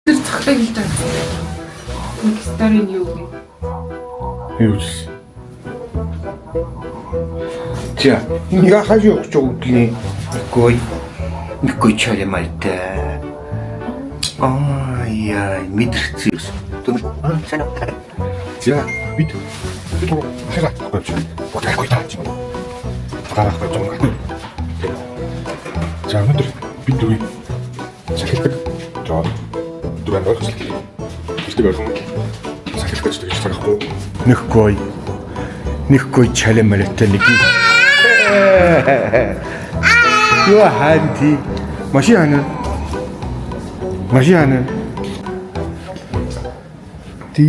Тэр цахлыг л тань. Нэг старын юу вэ? Юу ч. За, я хочу что-то никой чалемальта. Ай, мэдрэгцээс. Санаа. За, бид хэрэг болж байна. Бодохгүй таач. Гарахгүй юм. За, өнөөдөр бид дөрөв захилдаг. За, дөрөв байх хэрэгтэй. Ирдэг орхон захилах гэж тэгж цагахгүй. Никой чалемальта нэг. Юу ханти? Машина. Ти.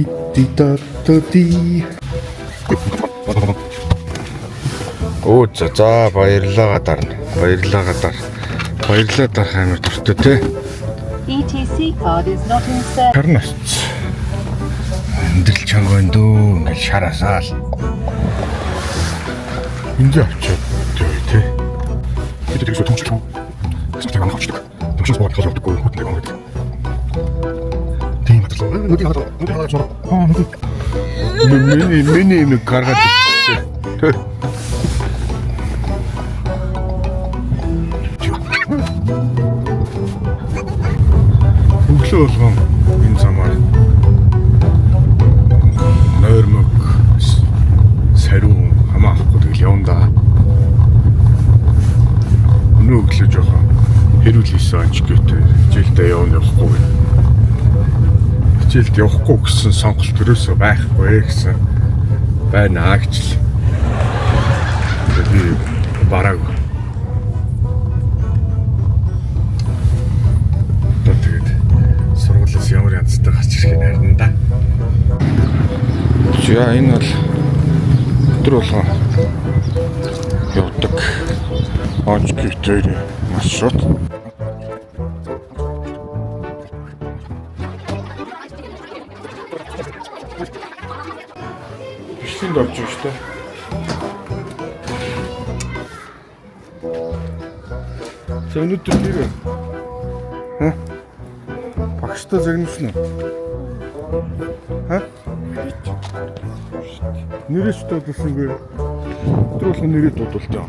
Оо за баярлалаа дарна. Баярлалаа дарах амар дуртай те. ETC card is not in service. Карнас. Эндэл чангоон дөө ингээл шараасаал. Энд явчих те. Бид тэрийг томчлоо. Эсвэл гам хавчдаг. Томчлоо бод халуулдаггүй хөтлөг юм гэдэг. Тийм бодлоо. Нүдийг хараад зураа. Миний юм гаргаад. Өглөө болгон энэ замаар нойрмог сариун хамаахгүй тэгэл явна. Өнөө өглөө жоохон хэрүүлсэн анч гэдэг хичээлдээ явахгүй. Хичээлд явахгүй гэсэн сонголт төрөөсөө байхгүй гэсэн байна гэж л. Тэгээд бараг ямар янзтай гарч ирэх нь харин да. За энэ бол өдөр болгон явдаг онц гихтэр маршрут. Бишлэнд орж байгаа шүү дээ. За өнөөдөр нэр багштай загнуулсан уу? Нэрээс дуудсангүй. Өдөр болгон нэрээ дуудуултаа.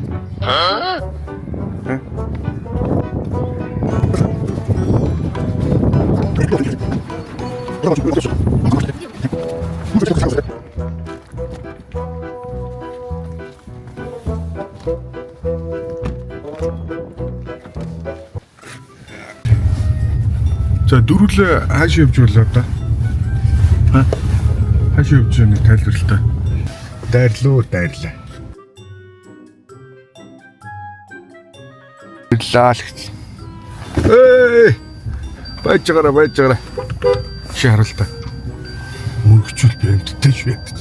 За дөрвөлээ хааш явж болоо да. Хааш явж нэг тайлбарлалтай. Дайрлаа. Баярлалаа л гэж. Байж байгаарай. Чи харуултаа. Мөрөгчүүл би амттай шүү ядаж.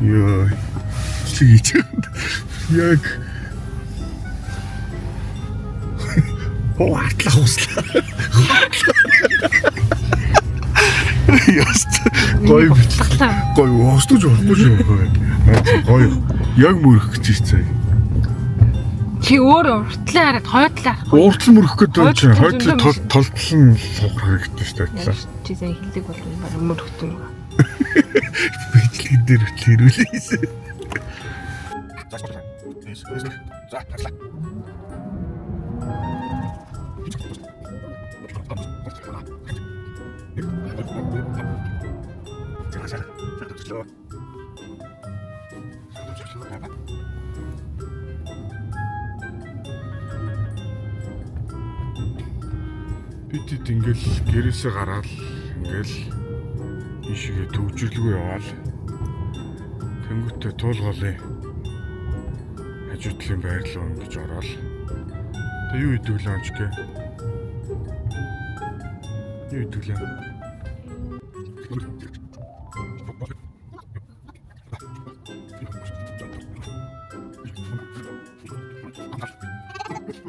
Ёо. Чиг. Яг. Хаатлах услаа. Яст. Гой битлээ. Гой уустууж болохгүй шүү. Гой. Яг мөрөх гэж чий. Чи өөр уртлаа хараад хойдлаа. Уртл мөрөх гэдэг чинь хойдл толтлон суух хэрэгтэй шүү дээ. Чи сая хэлдэг бол мөрөхтөн. Бичлэг дээр хөтлөрүүлээсэ. За таслаа. Бид ингээл гэрээсээ гараад ингээл ийшээ төвжирлгүй яваал. Тэнгүүтээ туулгалын хажуудлын байр руу ингэж ороод. Тэг юу идэвлээ ончгээ. Юу идэвлээ.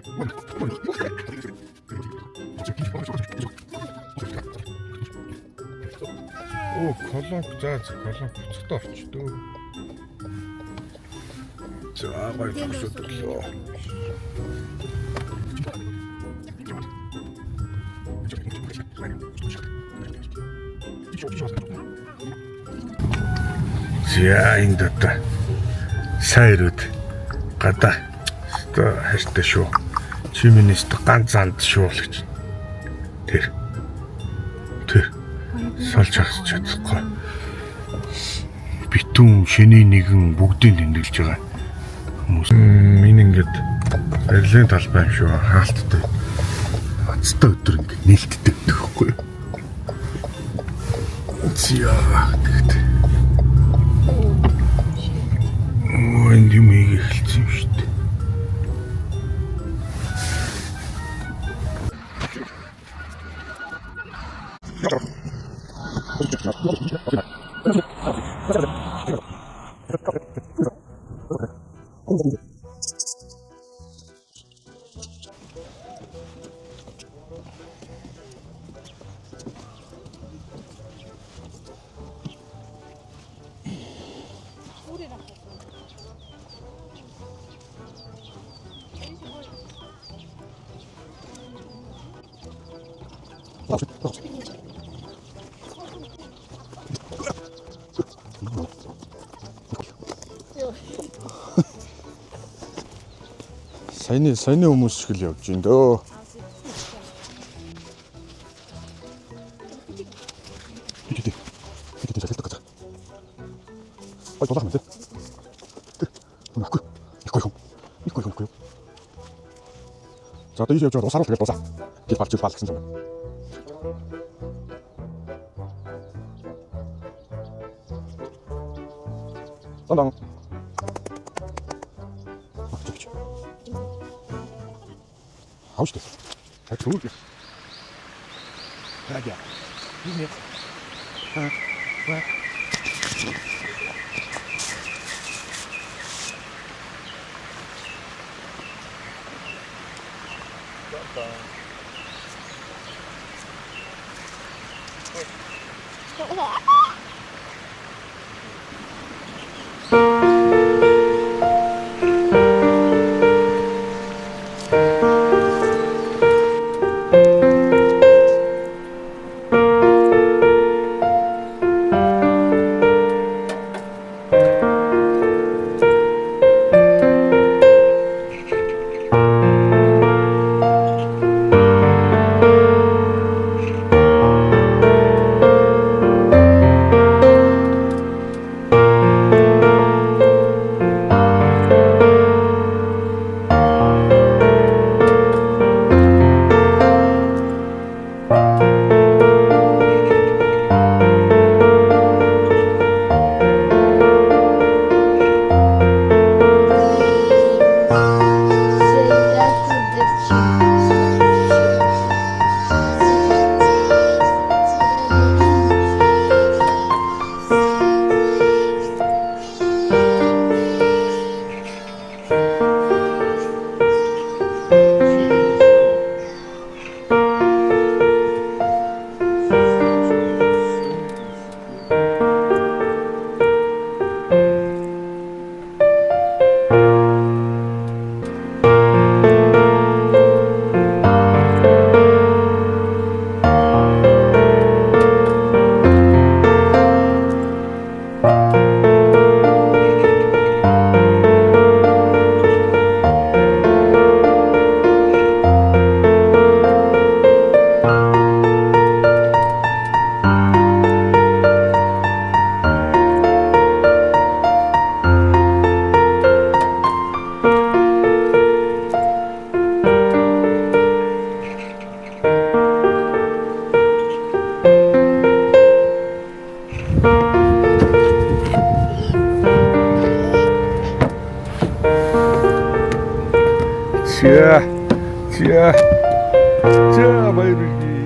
Оо, колонк заа колонк буцахтаа орчдөө. За гоё төгсөд өглөө. За энэ дата сайрууд гадаа одоо хайртай шүү. Чи миний өстө ганц занд шүү л гэж. Тэр салж хагасч чадахгүй. Битүүн шэний нэгэн бүгдийг тэмдэглэж байгаа. Хүмүүс энэ ингээд арилын талбай юм шүү. Хаалттай. Ацтай өдөр ингээд нээлттэй өгөхгүй. Зяа гэт. Энд юм эхэлсэн юм шүү дээ. Саяны хүмүүс шиг л явж байна дөө. Иди залхалдаг гэдэг. Ой дулаах мэт. Ихгүй. За одоо ийж явж байгаа усаар л тэгэл дуусаа. Гэл бавч баал гэсэн юм. Дан. Хауш дээ. Так түр. Рагя. Нет. Ва. 자, баярлалаа.